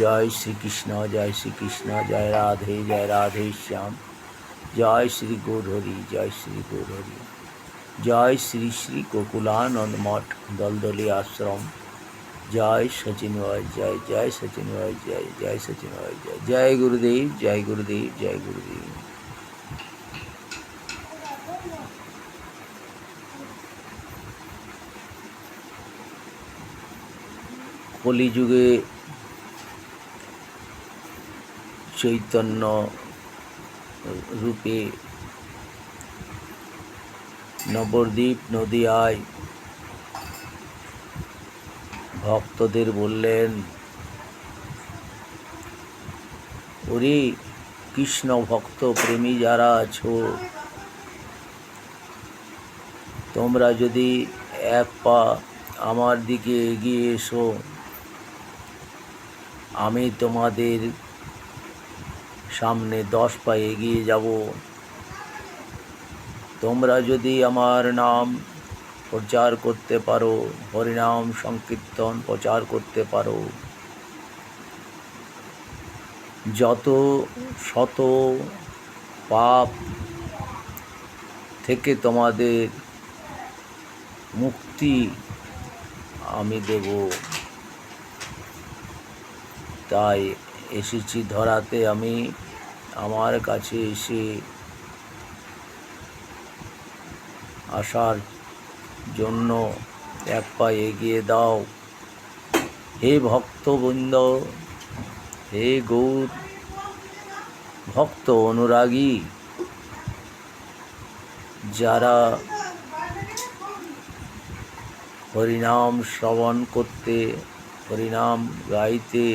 জয় শ্রীকৃষ্ণ, জয় শ্রীকৃষ্ণ, জয় রাধে শ্যাম। জয় শ্রী গৌরহরি, জয় শ্রী গৌরহরি। জয় শ্রী শ্রী গোকুলানন্দ মঠ দলদলি আশ্রম। জয় সচিন ভাই, জয় জয় সচিন ভাই, জয় জয় সচিন ভাই, জয় জয় গুরুদেব, জয় গুরুদেব, জয় গুরুদেব। কলিযুগে চৈতন্য রূপে নবদ্বীপ নদিয়ায় ভক্তদের বললেন, ওরে কৃষ্ণ ভক্ত প্রেমী যারা আছো, তোমরা যদি এক পা আমার দিকে এগিয়ে এসো, আমি তোমাদের সামনে 10 পা এগিয়ে যাব। তোমরা যদি আমার নাম প্রচার করতে পারো, হরিনাম সংকীর্তন প্রচার করতে পারো, যত শত পাপ থেকে তোমাদের মুক্তি আমি দেব। তাই এসেছি ধরাতে আমি, আমার কাছে এসে আসার জন্য এক পা এগিয়ে দাও। হে ভক্তবৃন্দ, হে গৌর ভক্ত অনুরাগী, যারা হরিনাম শ্রবণ করতে, হরিনাম গাইতে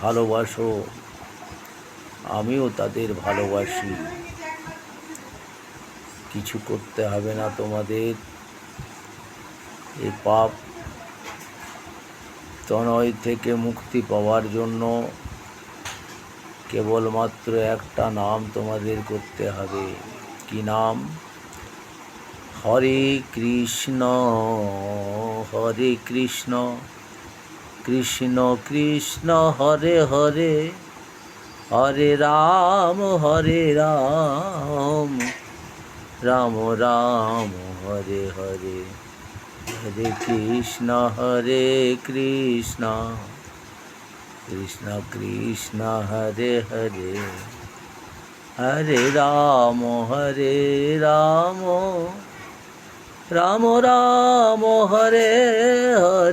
ভালোবাসো, আমিও তাদের ভালোবাসি। কিছু করতে হবে না তোমাদের। এই পাপ তনয় থেকে মুক্তি পাওয়ার জন্য কেবলমাত্র একটা নাম তোমাদের করতে হবে। কি নাম? হরে কৃষ্ণ, হরে কৃষ্ণ, কৃষ্ণ কৃষ্ণ হরে হরে, হরে রাম, রাম রাম হরে হরে, হরে কৃষ্ণ, কৃষ্ণ কৃষ্ণ হরে হরে, হরে রাম, রাম রাম হরে হরে।